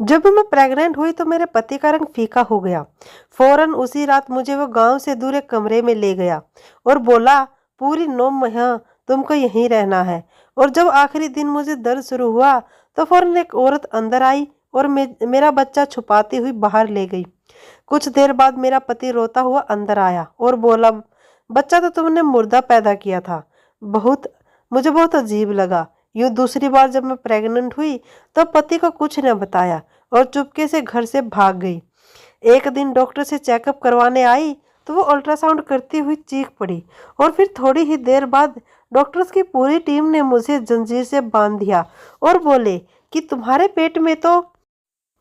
जब मैं प्रेग्नेंट हुई तो मेरे पति का रंग फीका हो गया। फौरन उसी रात मुझे वो गांव से दूर एक कमरे में ले गया और बोला, पूरी 9 महीना तुमको यहीं रहना है। और जब आखिरी दिन मुझे दर्द शुरू हुआ तो फौरन एक औरत अंदर आई और मेरा बच्चा छुपाती हुई बाहर ले गई। कुछ देर बाद मेरा पति रोता हुआ अंदर आया और बोला, बच्चा तो तुमने मुर्दा पैदा किया था। बहुत मुझे बहुत अजीब लगा। यूं दूसरी बार जब मैं प्रेग्नेंट हुई तो पति को कुछ न बताया और चुपके से घर से भाग गई। एक दिन डॉक्टर से चेकअप करवाने आई तो वो अल्ट्रासाउंड करती हुई चीख पड़ी और फिर थोड़ी ही देर बाद डॉक्टर्स की पूरी टीम ने मुझे जंजीर से बांध दिया और बोले कि तुम्हारे पेट में तो।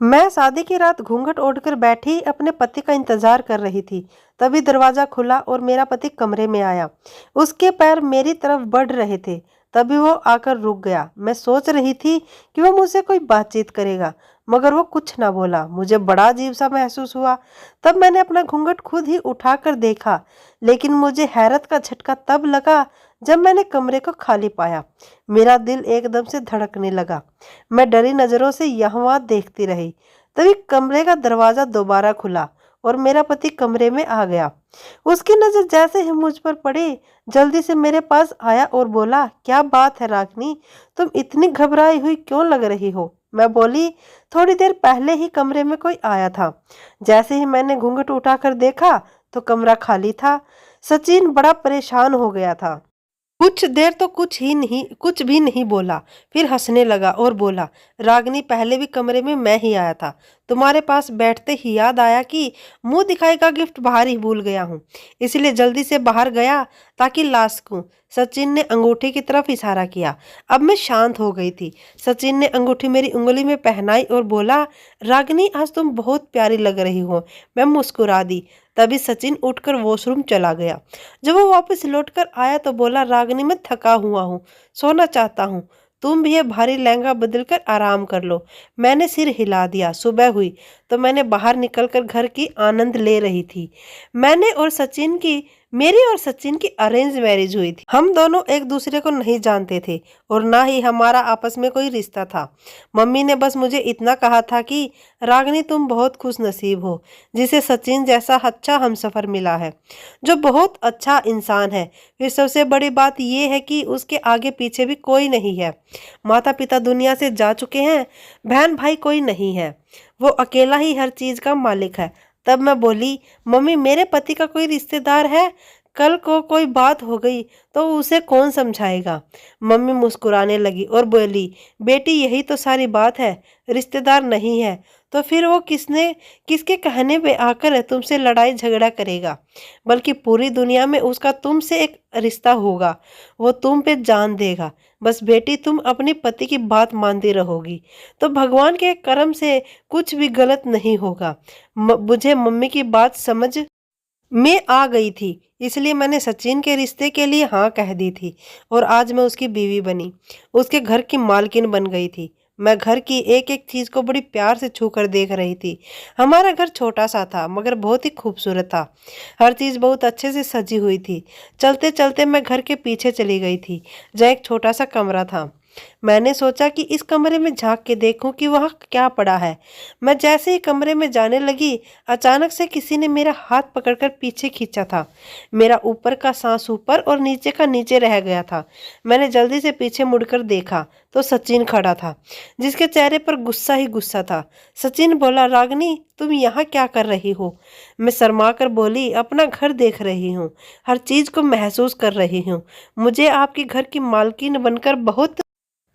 मैं शादी की रात घूंघट ओढ़कर बैठी अपने पति का इंतजार कर रही थी। तभी दरवाजा खुला और मेरा पति कमरे में आया। उसके पैर मेरी तरफ बढ़ रहे थे। तभी वो आकर रुक गया। मैं सोच रही थी कि वो मुझसे कोई बातचीत करेगा, मगर वो कुछ ना बोला। मुझे बड़ा अजीब सा महसूस हुआ। तब मैंने अपना घूंघट खुद ही उठाकर देखा, लेकिन मुझे हैरत का झटका तब लगा जब मैंने कमरे को खाली पाया। मेरा दिल एकदम से धड़कने लगा। मैं डरी नजरों से यहाँ वहाँ देखती रही। तभी कमरे का दरवाजा दोबारा खुला और मेरा पति कमरे में आ गया। उसकी नजर जैसे ही मुझ पर पड़ी, जल्दी से मेरे पास आया और बोला, क्या बात है रागनी, तुम इतनी घबराई हुई क्यों लग रही हो? मैं बोली, थोड़ी देर पहले ही कमरे में कोई आया था। जैसे ही मैंने घूंघट उठाकर देखा तो कमरा खाली था। सचिन बड़ा परेशान हो गया था। कुछ देर तो कुछ भी नहीं बोला। फिर हंसने लगा और बोला, रागनी, पहले भी कमरे में मैं ही आया था। तुम्हारे पास बैठते ही याद आया कि मुंह दिखाई का गिफ्ट बाहर ही भूल गया हूँ, इसलिए जल्दी से बाहर गया ताकि ला सकूं। सचिन ने अंगूठी की तरफ इशारा किया। अब मैं शांत हो गई थी। सचिन ने अंगूठी मेरी उंगली में पहनाई और बोला, रागनी, आज तुम बहुत प्यारी लग रही हो। मैं मुस्कुरा दी। तभी सचिन उठकर वॉशरूम चला गया। जब वो वापस लौटकर आया तो बोला, रागनी, मैं थका हुआ हूँ, सोना चाहता हूँ। तुम भी ये भारी लहंगा बदलकर आराम कर लो। मैंने सिर हिला दिया। सुबह हुई तो मैंने बाहर निकलकर घर की आनंद ले रही थी। मैंने और सचिन की मेरी और सचिन की अरेंज मैरिज हुई थी। हम दोनों एक दूसरे को नहीं जानते थे और ना ही हमारा आपस में कोई रिश्ता था। मम्मी ने बस मुझे इतना कहा था कि रागनी, तुम बहुत खुश नसीब हो, जिसे सचिन जैसा अच्छा हमसफर मिला है, जो बहुत अच्छा इंसान है। फिर सबसे बड़ी बात यह है कि उसके आगे पीछे भी कोई नहीं है। माता पिता दुनिया से जा चुके हैं, बहन भाई कोई नहीं है, वो अकेला ही हर चीज का मालिक है। तब मैं बोली, मम्मी, मेरे पति का कोई रिश्तेदार है? कल को कोई बात हो गई तो उसे कौन समझाएगा? मम्मी मुस्कुराने लगी और बोली, बेटी, यही तो सारी बात है, रिश्तेदार नहीं है तो फिर वो किसके कहने पे आकर तुमसे लड़ाई झगड़ा करेगा? बल्कि पूरी दुनिया में उसका तुमसे एक रिश्ता होगा, वो तुम पे जान देगा। बस बेटी, तुम अपने पति की बात मानती रहोगी तो भगवान के कर्म से कुछ भी गलत नहीं होगा। मुझे मम्मी की बात समझ में आ गई थी, इसलिए मैंने सचिन के रिश्ते के लिए हाँ कह दी थी और आज मैं उसकी बीवी बनी, उसके घर की मालकिन बन गई थी। मैं घर की एक एक चीज को बड़ी प्यार से छू कर देख रही थी। हमारा घर छोटा सा था मगर बहुत ही खूबसूरत था। हर चीज बहुत अच्छे से सजी हुई थी। चलते चलते मैं घर के पीछे चली गई थी, जहाँ एक छोटा सा कमरा था। मैंने सोचा कि इस कमरे में झांक के देखूं कि वहाँ क्या पड़ा है। मैं जैसे ही कमरे में जाने लगी, अचानक से किसी ने मेरा हाथ पकड़कर पीछे खींचा था। मेरा ऊपर का सांस ऊपर और नीचे का नीचे रह गया था। मैंने जल्दी से पीछे मुड़कर देखा तो सचिन खड़ा था, जिसके चेहरे पर गुस्सा ही गुस्सा था। सचिन बोला, रागनी, तुम यहाँ क्या कर रही हो? मैं शर्मा कर बोली, अपना घर देख रही हूँ, हर चीज को महसूस कर रही हूँ। मुझे आपके घर की मालकिन बनकर बहुत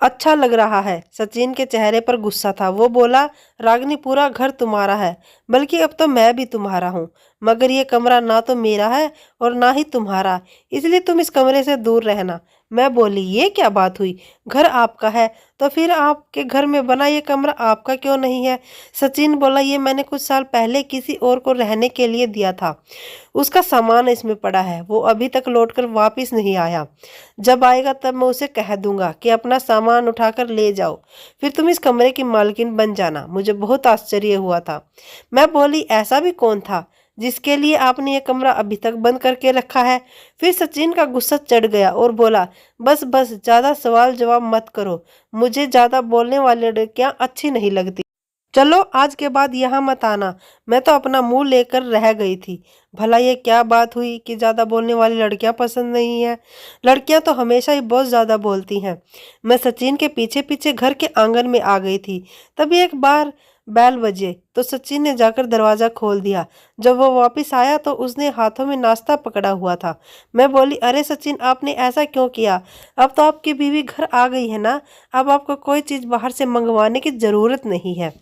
अच्छा लग रहा है। सचिन के चेहरे पर गुस्सा था। वो बोला, रागनी, पूरा घर तुम्हारा है, बल्कि अब तो मैं भी तुम्हारा हूँ, मगर ये कमरा ना तो मेरा है और ना ही तुम्हारा, इसलिए तुम इस कमरे से दूर रहना। मैं बोली, ये क्या बात हुई? घर आपका है तो फिर आपके घर में बना ये कमरा आपका क्यों नहीं है? सचिन बोला, ये मैंने कुछ साल पहले किसी और को रहने के लिए दिया था, उसका सामान इसमें पड़ा है, वो अभी तक लौटकर वापस नहीं आया। जब आएगा तब मैं उसे कह दूंगा कि अपना सामान उठाकर ले जाओ, फिर तुम इस कमरे की मालकिन बन जाना। मुझे बहुत आश्चर्य हुआ था। मैं बोली, ऐसा भी कौन था जिसके लिए आपने ये कमरा अभी तक बंद करके रखा है? फिर सचिन का गुस्सा चढ़ गया और बोला, बस बस, ज्यादा सवाल जवाब मत करो, मुझे ज्यादा बोलने वाली लड़कियां अच्छी नहीं लगती। चलो आज के बाद यहाँ मत आना। मैं तो अपना मुंह लेकर रह गई थी। भला ये क्या बात हुई कि ज़्यादा बोलने वाली लड़कियां पसंद नहीं है। लड़कियां तो हमेशा ही बहुत ज़्यादा बोलती हैं। मैं सचिन के पीछे पीछे घर के आंगन में आ गई थी। तभी एक बार बैल बजे तो सचिन ने जाकर दरवाज़ा खोल दिया। जब वो वापस आया तो उसने हाथों में नाश्ता पकड़ा हुआ था। मैं बोली, अरे सचिन, आपने ऐसा क्यों किया? अब तो आपकी बीवी घर आ गई है ना, अब आपको कोई चीज़ बाहर से मंगवाने की ज़रूरत नहीं है।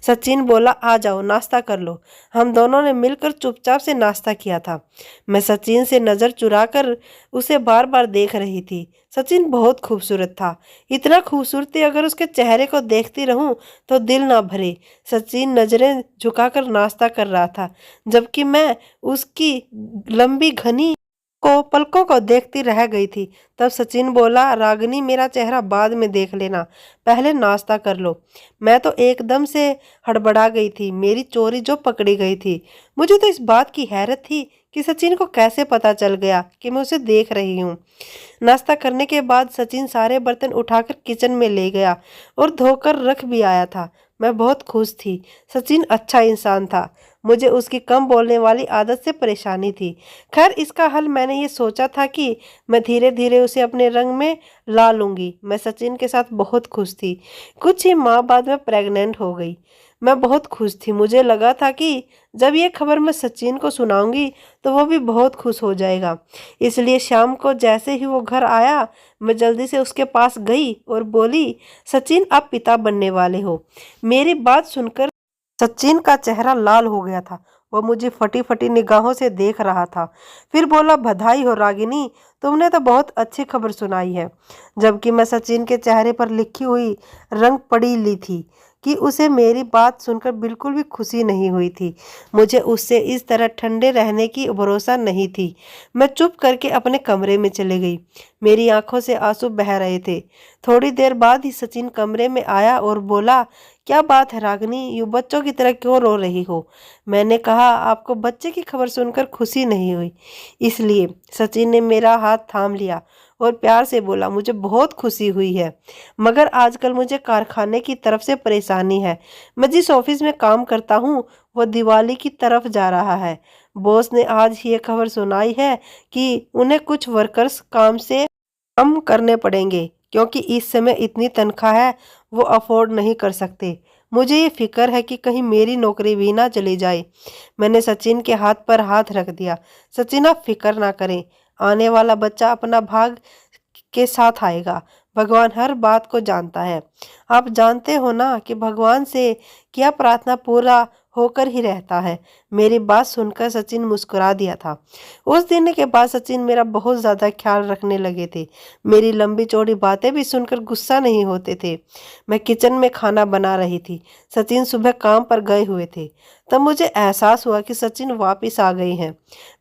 सचिन बोला, आ जाओ नाश्ता कर लो। हम दोनों ने मिलकर चुपचाप से नाश्ता किया था। मैं सचिन से नज़र चुराकर उसे बार बार देख रही थी। सचिन बहुत खूबसूरत था। इतना खूबसूरती अगर उसके चेहरे को देखती रहूं तो दिल ना भरे। सचिन नज़रें झुकाकर नाश्ता कर रहा था, जबकि मैं उसकी लंबी घनी को पलकों को देखती रह गई थी। तब सचिन बोला, रागिनी, मेरा चेहरा बाद में देख लेना, पहले नाश्ता कर लो। मैं तो एकदम से हड़बड़ा गई थी। मेरी चोरी जो पकड़ी गई थी। मुझे तो इस बात की हैरत थी कि सचिन को कैसे पता चल गया कि मैं उसे देख रही हूँ। नाश्ता करने के बाद सचिन सारे बर्तन उठाकर किचन में ले गया और धोकर रख भी आया था। मैं बहुत खुश थी। सचिन अच्छा इंसान था। मुझे उसकी कम बोलने वाली आदत से परेशानी थी। खैर, इसका हल मैंने ये सोचा था कि मैं धीरे धीरे उसे अपने रंग में ला लूंगी। मैं सचिन के साथ बहुत खुश थी। कुछ ही माह बाद मैं प्रेग्नेंट हो गई। मैं बहुत खुश थी। मुझे लगा था कि जब ये खबर मैं सचिन को सुनाऊंगी तो वो भी बहुत खुश हो जाएगा। इसलिए शाम को जैसे ही वो घर आया, मैं जल्दी से उसके पास गई और बोली, सचिन, आप पिता बनने वाले हो। मेरी बात सुनकर सचिन का चेहरा लाल हो गया था। वह मुझे फटी फटी निगाहों से देख रहा था। फिर बोला, बधाई हो रागिनी, तुमने तो बहुत अच्छी खबर सुनाई है। जबकि मैं सचिन के चेहरे पर लिखी हुई रंग पड़ी ली थी कि उसे मेरी बात सुनकर बिल्कुल भी खुशी नहीं हुई थी। मुझे उससे इस तरह ठंडे रहने की भरोसा नहीं थी। मैं चुप करके अपने कमरे में चले गई। मेरी आंखों से आंसू बह रहे थे। थोड़ी देर बाद ही सचिन कमरे में आया और बोला, क्या बात है रागिनी, यूं बच्चों की तरह क्यों रो रही हो? मैंने कहा, आपको बच्चे की खबर सुनकर खुशी नहीं हुई इसलिए। सचिन ने मेरा हाथ थाम लिया और प्यार से बोला, मुझे बहुत खुशी हुई है, मगर आजकल मुझे कारखाने की तरफ से परेशानी है। मैं जिस ऑफिस में काम करता हूँ वो दिवाली की तरफ जा रहा है। बॉस ने आज ये खबर सुनाई है कि उन्हें कुछ वर्कर्स काम से कम करने पड़ेंगे, क्योंकि इस समय इतनी तनख्वाह है वो अफोर्ड नहीं कर सकते। मुझे ये फिक्र है कि कहीं मेरी नौकरी भी ना चली जाए। मैंने सचिन के हाथ पर हाथ रख दिया। सचिन, आप फिक्र ना करें, आने वाला बच्चा अपना भाग के साथ आएगा। भगवान हर बात को जानता है। आप जानते हो ना कि भगवान से क्या प्रार्थना पूरा होकर ही रहता है। मेरी बात सुनकर सचिन मुस्कुरा दिया था। उस दिन के बाद सचिन मेरा बहुत ज़्यादा ख्याल रखने लगे थे। मेरी लंबी चौड़ी बातें भी सुनकर गुस्सा नहीं होते थे। मैं किचन में खाना बना रही थी। सचिन सुबह काम पर गए हुए थे। तब मुझे एहसास हुआ कि सचिन वापस आ गए हैं।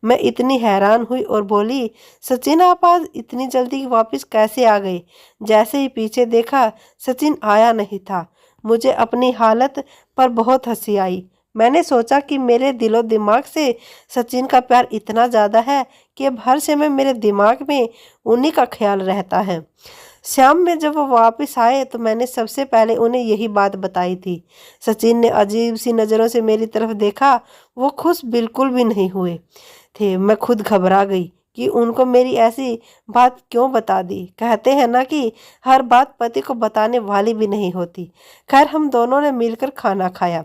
मैं इतनी हैरान हुई और बोली, सचिन, आप आज इतनी जल्दी वापस कैसे आ गए? जैसे ही पीछे देखा, सचिन आया नहीं था। मुझे अपनी हालत पर बहुत हंसी आई। मैंने सोचा कि मेरे दिलो दिमाग से सचिन का प्यार इतना ज़्यादा है कि अब हर समय मेरे दिमाग में उन्हीं का ख्याल रहता है। शाम में जब वो वापस आए तो मैंने सबसे पहले उन्हें यही बात बताई थी। सचिन ने अजीब सी नज़रों से मेरी तरफ देखा। वो खुश बिल्कुल भी नहीं हुए थे। मैं खुद घबरा गई कि उनको मेरी ऐसी बात क्यों बता दी। कहते हैं ना कि हर बात पति को बताने वाली भी नहीं होती। खैर, हम दोनों ने मिलकर खाना खाया।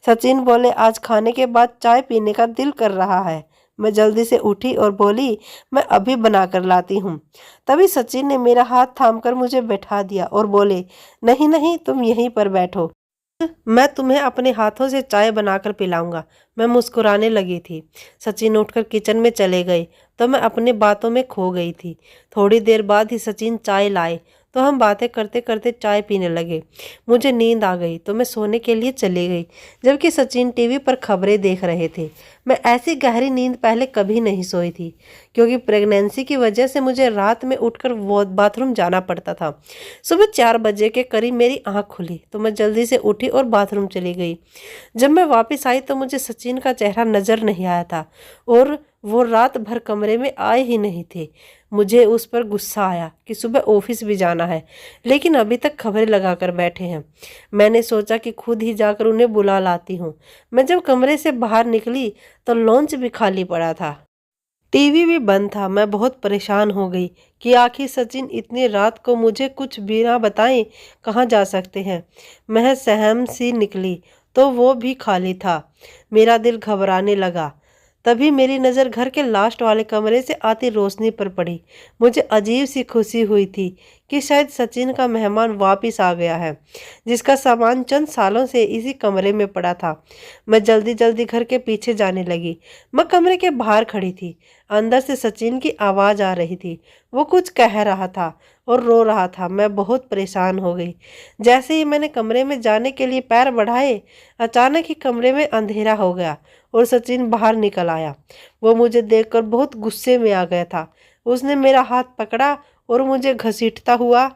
सचिन बोले, आज खाने के बाद चाय पीने का दिल कर रहा है। मैं जल्दी से उठी और बोली, मैं अभी बना कर लाती हूँ। तभी सचिन ने मेरा हाथ थामकर मुझे बैठा दिया और बोले, नहीं नहीं, तुम यहीं पर बैठो, मैं तुम्हें अपने हाथों से चाय बनाकर पिलाऊंगा। मैं मुस्कुराने लगी थी। सचिन उठकर किचन में चले गए तो मैं अपनी बातों में खो गई थी। थोड़ी देर बाद ही सचिन चाय लाए तो हम बातें करते करते चाय पीने लगे। मुझे नींद आ गई तो मैं सोने के लिए चली गई, जबकि सचिन टीवी पर खबरें देख रहे थे। मैं ऐसी गहरी नींद पहले कभी नहीं सोई थी, क्योंकि प्रेगनेंसी की वजह से मुझे रात में उठकर बाथरूम जाना पड़ता था। सुबह 4 बजे के करीब मेरी आँख खुली तो मैं जल्दी से उठी और बाथरूम चली गई। जब मैं वापस आई तो मुझे सचिन का चेहरा नजर नहीं आया था और वो रात भर कमरे में आए ही नहीं थे। मुझे उस पर गुस्सा आया कि सुबह ऑफिस भी जाना है, लेकिन अभी तक खबरें लगाकर बैठे हैं। मैंने सोचा कि खुद ही जाकर उन्हें बुला लाती हूँ। मैं जब कमरे से बाहर निकली तो लॉन्च भी खाली पड़ा था, टीवी भी बंद था। मैं बहुत परेशान हो गई कि आखिर सचिन इतनी रात को मुझे कुछ बिना बताए कहाँ जा सकते हैं। मैं सहम सी निकली तो वो भी खाली था। मेरा दिल घबराने लगा। तभी मेरी नज़र घर के लास्ट वाले कमरे से आती रोशनी पर पड़ी। मुझे अजीब सी खुशी हुई थी कि शायद सचिन का मेहमान वापस आ गया है, जिसका सामान चंद सालों से इसी कमरे में पड़ा था। मैं जल्दी जल्दी घर के पीछे जाने लगी। मैं कमरे के बाहर खड़ी थी। अंदर से सचिन की आवाज़ आ रही थी। वो कुछ कह रहा था और रो रहा था। मैं बहुत परेशान हो गई। जैसे ही मैंने कमरे में जाने के लिए पैर बढ़ाए, अचानक ही कमरे में अंधेरा हो गया और सचिन बाहर निकल आया। वो मुझे देखकर बहुत गुस्से में आ गया था। उसने मेरा हाथ पकड़ा और मुझे घसीटता हुआ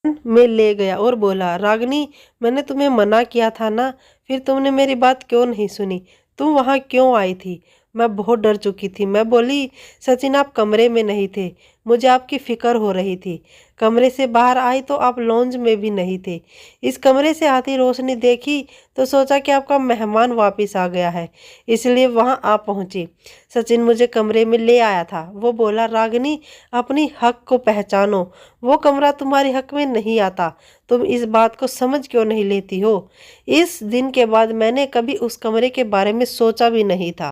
में ले गया और बोला, रागिनी, मैंने तुम्हें मना किया था ना, फिर तुमने मेरी बात क्यों नहीं सुनी? तुम वहाँ क्यों आई थी? मैं बहुत डर चुकी थी। मैं बोली, सचिन आप कमरे में नहीं थे, मुझे आपकी फिक्र हो रही थी। कमरे से बाहर आई तो आप लॉन्ज में भी नहीं थे। इस कमरे से आती रोशनी देखी तो सोचा कि आपका मेहमान वापस आ गया है, इसलिए वहाँ आ पहुँची। सचिन मुझे कमरे में ले आया था। वो बोला, रागिनी, अपनी हक को पहचानो, वो कमरा तुम्हारे हक में नहीं आता। तुम इस बात को समझ क्यों नहीं लेती हो? इस दिन के बाद मैंने कभी उस कमरे के बारे में सोचा भी नहीं था।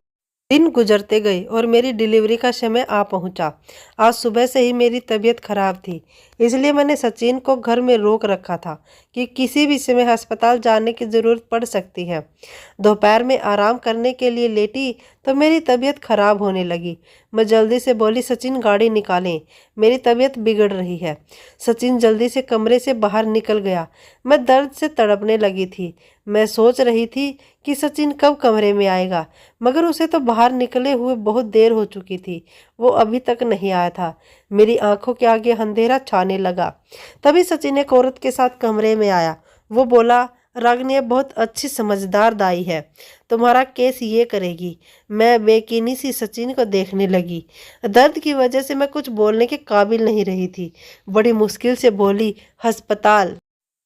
दिन गुजरते गए और मेरी डिलीवरी का समय आ पहुंचा। आज सुबह से ही मेरी तबीयत खराब थी, इसलिए मैंने सचिन को घर में रोक रखा था कि किसी भी समय अस्पताल जाने की ज़रूरत पड़ सकती है। दोपहर में आराम करने के लिए लेटी तो मेरी तबीयत खराब होने लगी। मैं जल्दी से बोली, सचिन गाड़ी निकालें, मेरी तबीयत बिगड़ रही है। सचिन जल्दी से कमरे से बाहर निकल गया। मैं दर्द से तड़पने लगी थी। मैं सोच रही थी कि सचिन कब कमरे में आएगा, मगर उसे तो बाहर निकले हुए बहुत देर हो चुकी थी। वो अभी तक नहीं आया था। मेरी आंखों के आगे अंधेरा छाने लगा। तभी सचिन एक औरत के साथ कमरे में आया। वो बोला, रागिनी बहुत अच्छी समझदार दाई है, तुम्हारा केस ये करेगी। मैं बेकिनी सी सचिन को देखने लगी। दर्द की वजह से मैं कुछ बोलने के काबिल नहीं रही थी। बड़ी मुश्किल से बोली, अस्पताल।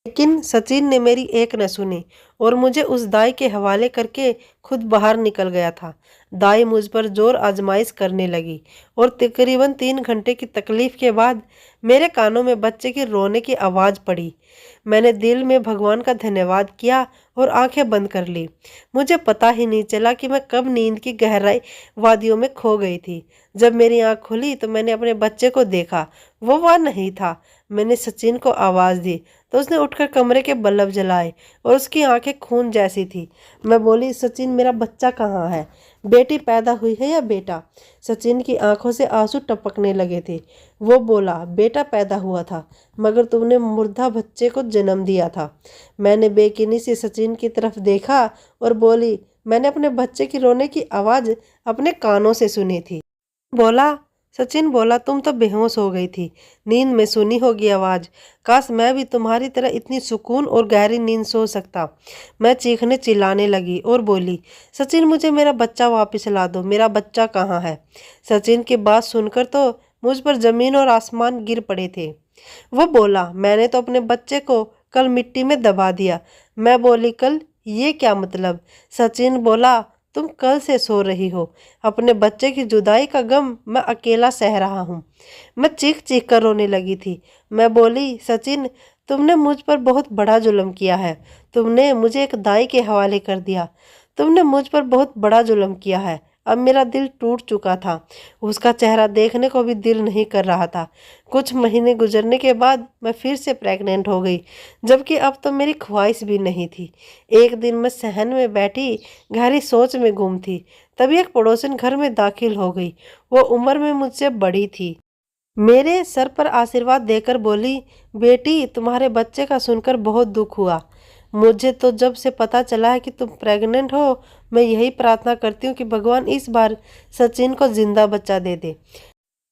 लेकिन सचिन ने मेरी एक न सुनी और मुझे उस दाई के हवाले करके खुद बाहर निकल गया था। दाई मुझ पर जोर आजमाइश करने लगी और तकरीबन 3 घंटे की तकलीफ के बाद मेरे कानों में बच्चे की रोने की आवाज़ पड़ी। मैंने दिल में भगवान का धन्यवाद किया और आंखें बंद कर ली। मुझे पता ही नहीं चला कि मैं कब नींद की गहराई वादियों में खो गई थी। जब मेरी आंख खुली तो मैंने अपने बच्चे को देखा। वो वहाँ नहीं था। मैंने सचिन को आवाज़ दी तो उसने उठकर कमरे के बल्ब जलाए और उसकी आंखें खून जैसी थी। मैं बोली, सचिन, मेरा बच्चा कहाँ है? बेटी पैदा हुई है या बेटा? सचिन की आंखों से आंसू टपकने लगे थे। वो बोला, बेटा पैदा हुआ था, मगर तुमने मुर्दा बच्चे को जन्म दिया था। मैंने बेकिनी से सचिन की तरफ देखा और बोली, मैंने अपने बच्चे की रोने की आवाज़ अपने कानों से सुनी थी। बोला सचिन बोला, तुम तो बेहोश हो गई थी, नींद में सुनी होगी आवाज़। काश मैं भी तुम्हारी तरह इतनी सुकून और गहरी नींद सो सकता। मैं चीखने चिल्लाने लगी और बोली, सचिन, मुझे मेरा बच्चा वापस ला दो। मेरा बच्चा कहाँ है? सचिन की बात सुनकर तो मुझ पर ज़मीन और आसमान गिर पड़े थे। वो बोला, मैंने तो अपने बच्चे को कल मिट्टी में दबा दिया। मैं बोली, कल? ये क्या मतलब? सचिन बोला, तुम कल से सो रही हो। अपने बच्चे की जुदाई का गम मैं अकेला सह रहा हूँ। मैं चीख चीख कर रोने लगी थी। मैं बोली, सचिन, तुमने मुझ पर बहुत बड़ा जुल्म किया है। तुमने मुझे एक दाई के हवाले कर दिया। तुमने मुझ पर बहुत बड़ा जुल्म किया है। अब मेरा दिल टूट चुका था। उसका चेहरा देखने को भी दिल नहीं कर रहा था। कुछ महीने गुजरने के बाद मैं फिर से प्रेग्नेंट हो गई, जबकि अब तो मेरी ख्वाहिश भी नहीं थी। एक दिन मैं सहन में बैठी गहरी सोच में गुम थी। तभी एक पड़ोसन घर में दाखिल हो गई। वो उम्र में मुझसे बड़ी थी। मेरे सर पर आशीर्वाद देकर बोली, बेटी, तुम्हारे बच्चे का सुनकर बहुत दुख हुआ। मुझे तो जब से पता चला है कि तुम प्रेग्नेंट हो, मैं यही प्रार्थना करती हूँ कि भगवान इस बार सचिन को जिंदा बच्चा दे दे।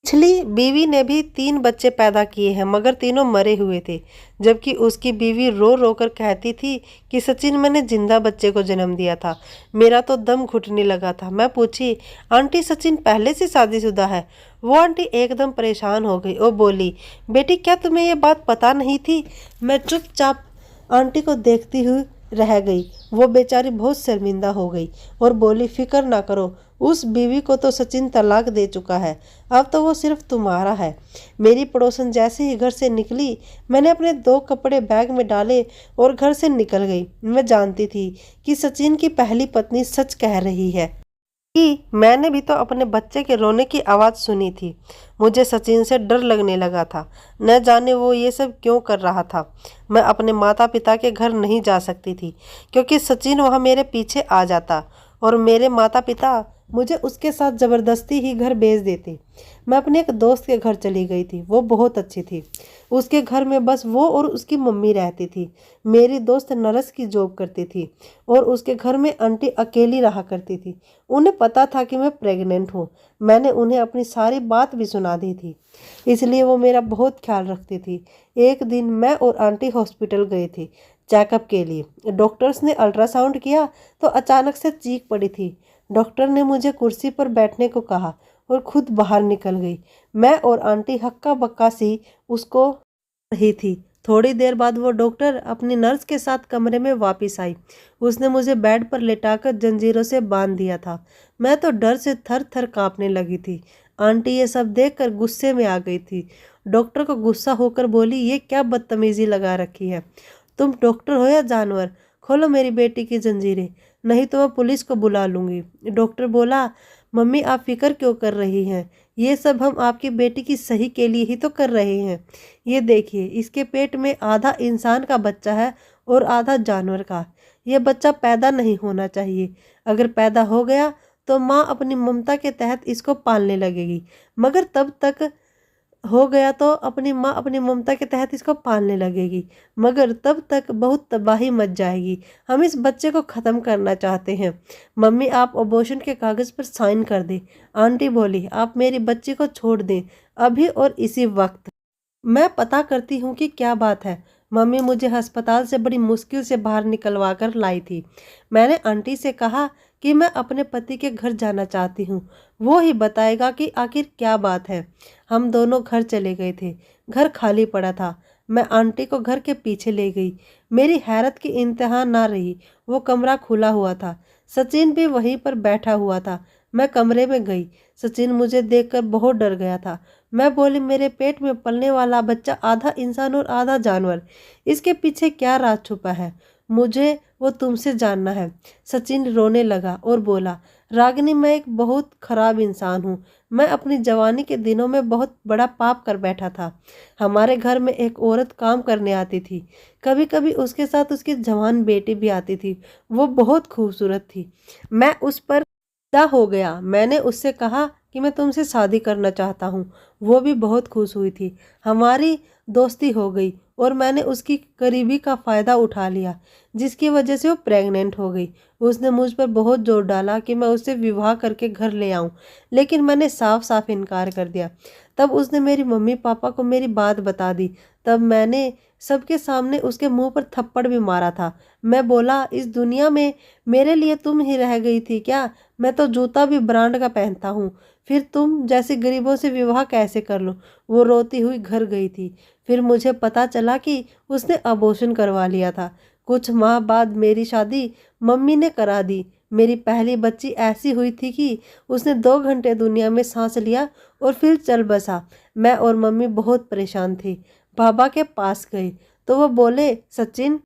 पिछली बीवी ने भी 3 बच्चे पैदा किए हैं मगर तीनों मरे हुए थे। जबकि उसकी बीवी रो रो कर कहती थी कि सचिन मैंने जिंदा बच्चे को जन्म दिया था। मेरा तो दम घुटने लगा था। मैं पूछी, आंटी सचिन पहले से शादीशुदा है? वो आंटी एकदम परेशान हो गई और बोली, बेटी क्या तुम्हें ये बात पता नहीं थी? मैं चुपचाप आंटी को देखती हुई रह गई। वो बेचारी बहुत शर्मिंदा हो गई और बोली, फिक्र ना करो, उस बीवी को तो सचिन तलाक दे चुका है, अब तो वो सिर्फ तुम्हारा है। मेरी पड़ोसन जैसे ही घर से निकली, मैंने अपने 2 कपड़े बैग में डाले और घर से निकल गई। मैं जानती थी कि सचिन की पहली पत्नी सच कह रही है कि मैंने भी तो अपने बच्चे के रोने की आवाज़ सुनी थी। मुझे सचिन से डर लगने लगा था। न जाने वो ये सब क्यों कर रहा था। मैं अपने माता पिता के घर नहीं जा सकती थी क्योंकि सचिन वहाँ मेरे पीछे आ जाता और मेरे माता पिता मुझे उसके साथ ज़बरदस्ती ही घर भेज देते। मैं अपने एक दोस्त के घर चली गई थी। वो बहुत अच्छी थी। उसके घर में बस वो और उसकी मम्मी रहती थी। मेरी दोस्त नर्स की जॉब करती थी और उसके घर में आंटी अकेली रहा करती थी। उन्हें पता था कि मैं प्रेग्नेंट हूँ। मैंने उन्हें अपनी सारी बात भी सुना दी थी, इसलिए वो मेरा बहुत ख्याल रखती थी। एक दिन मैं और आंटी हॉस्पिटल गए थे चेकअप के लिए। डॉक्टर्स ने अल्ट्रासाउंड किया तो अचानक से चीख पड़ी थी। डॉक्टर ने मुझे कुर्सी पर बैठने को कहा और खुद बाहर निकल गई। मैं और आंटी हक्का बक्का सी उसको रही थी। थोड़ी देर बाद वो डॉक्टर अपनी नर्स के साथ कमरे में वापस आई। उसने मुझे बेड पर लेटाकर जंजीरों से बांध दिया था। मैं तो डर से थर थर कांपने लगी थी। आंटी ये सब देखकर गुस्से में आ गई थी। डॉक्टर को गुस्सा होकर बोली, ये क्या बदतमीजी लगा रखी है? तुम डॉक्टर हो या जानवर? खोलो मेरी बेटी की जंजीरें, नहीं तो मैं पुलिस को बुला लूँगी। डॉक्टर बोला, मम्मी आप फिक्र क्यों कर रही हैं? ये सब हम आपकी बेटी की सही के लिए ही तो कर रहे हैं। ये देखिए, इसके पेट में आधा इंसान का बच्चा है और आधा जानवर का। ये बच्चा पैदा नहीं होना चाहिए। अगर पैदा हो गया तो माँ अपनी ममता के तहत इसको पालने लगेगी, मगर तब तक हो गया तो अपनी माँ अपनी ममता के तहत इसको पालने लगेगी, मगर तब तक बहुत तबाही मच जाएगी। हम इस बच्चे को ख़त्म करना चाहते हैं। मम्मी आप अबॉर्शन के कागज़ पर साइन कर दें। आंटी बोली, आप मेरी बच्ची को छोड़ दें अभी और इसी वक्त। मैं पता करती हूँ कि क्या बात है। मम्मी मुझे अस्पताल से बड़ी मुश्किल से बाहर निकलवा कर लाई थी। मैंने आंटी से कहा कि मैं अपने पति के घर जाना चाहती हूँ, वो ही बताएगा कि आखिर क्या बात है। हम दोनों घर चले गए थे। घर खाली पड़ा था। मैं आंटी को घर के पीछे ले गई। मेरी हैरत की इंतहा ना रही। वो कमरा खुला हुआ था। सचिन भी वहीं पर बैठा हुआ था। मैं कमरे में गई। सचिन मुझे देखकर बहुत डर गया था। मैं बोली, मेरे पेट में पलने वाला बच्चा आधा इंसान और आधा जानवर, इसके पीछे क्या राज छुपा है? मुझे वो तुमसे जानना है। सचिन रोने लगा और बोला, रागिनी मैं एक बहुत खराब इंसान हूँ। मैं अपनी जवानी के दिनों में बहुत बड़ा पाप कर बैठा था। हमारे घर में एक औरत काम करने आती थी। कभी कभी उसके साथ उसकी जवान बेटी भी आती थी। वो बहुत खूबसूरत थी। मैं उस पर फिदा हो गया। मैंने उससे कहा कि मैं तुमसे शादी करना चाहता हूँ। वो भी बहुत खुश हुई थी। हमारी दोस्ती हो गई और मैंने उसकी करीबी का फ़ायदा उठा लिया, जिसकी वजह से वो प्रेग्नेंट हो गई। उसने मुझ पर बहुत जोर डाला कि मैं उससे विवाह करके घर ले आऊं, लेकिन मैंने साफ साफ इनकार कर दिया। तब उसने मेरी मम्मी पापा को मेरी बात बता दी। तब मैंने सबके सामने उसके मुंह पर थप्पड़ भी मारा था। मैं बोला, इस दुनिया में मेरे लिए तुम ही रह गई थी क्या? मैं तो जूता भी ब्रांड का पहनता हूँ, फिर तुम जैसे गरीबों से विवाह कैसे कर लूँ? वो रोती हुई घर गई थी। फिर मुझे पता चला कि उसने अबॉर्शन करवा लिया था। कुछ माह बाद मेरी शादी मम्मी ने करा दी। मेरी पहली बच्ची ऐसी हुई थी कि उसने 2 घंटे दुनिया में सांस लिया और फिर चल बसा। मैं और मम्मी बहुत परेशान थे। बाबा के पास गए तो वो बोले, सचिन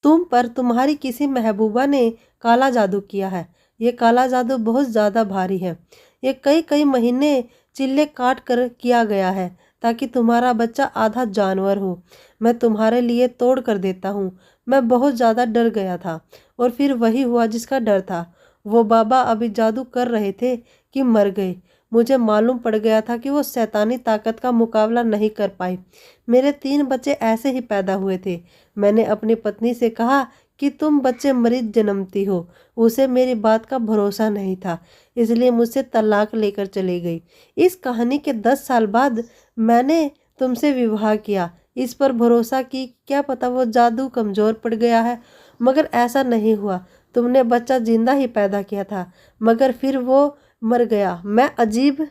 तुम पर तुम्हारी किसी महबूबा ने काला जादू किया है। ये काला जादू बहुत ज़्यादा भारी है। ये कई कई महीने चिल्ले काट कर किया गया है ताकि तुम्हारा बच्चा आधा जानवर हो। मैं तुम्हारे लिए तोड़ कर देता हूँ। मैं बहुत ज़्यादा डर गया था और फिर वही हुआ जिसका डर था। वो बाबा अभी जादू कर रहे थे कि मर गए। मुझे मालूम पड़ गया था कि वो शैतानी ताकत का मुकाबला नहीं कर पाए। मेरे 3 बच्चे ऐसे ही पैदा हुए थे। मैंने अपनी पत्नी से कहा कि तुम बच्चे मरीज जन्मती हो। उसे मेरी बात का भरोसा नहीं था, इसलिए मुझसे तलाक लेकर चली गई। इस कहानी के 10 साल बाद मैंने तुमसे विवाह किया, इस पर भरोसा कि क्या पता वो जादू कमज़ोर पड़ गया है, मगर ऐसा नहीं हुआ। तुमने बच्चा जिंदा ही पैदा किया था, मगर फिर वो मर गया। मैं अजीब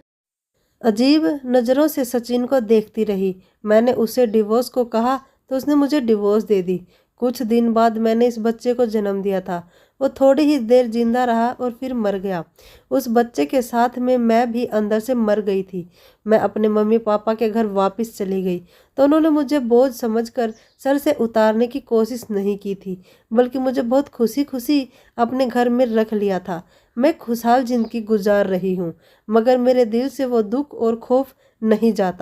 अजीब नज़रों से सचिन को देखती रही। मैंने उसे डिवोर्स को कहा तो उसने मुझे डिवोर्स दे दी। कुछ दिन बाद मैंने इस बच्चे को जन्म दिया था। वो थोड़ी ही देर जिंदा रहा और फिर मर गया। उस बच्चे के साथ में मैं भी अंदर से मर गई थी। मैं अपने मम्मी पापा के घर वापस चली गई तो उन्होंने मुझे बोझ समझकर सर से उतारने की कोशिश नहीं की थी, बल्कि मुझे बहुत खुशी खुशी अपने घर में रख लिया था। मैं खुशहाल जिंदगी गुजार रही हूँ, मगर मेरे दिल से वो दुख और खौफ नहीं जाता।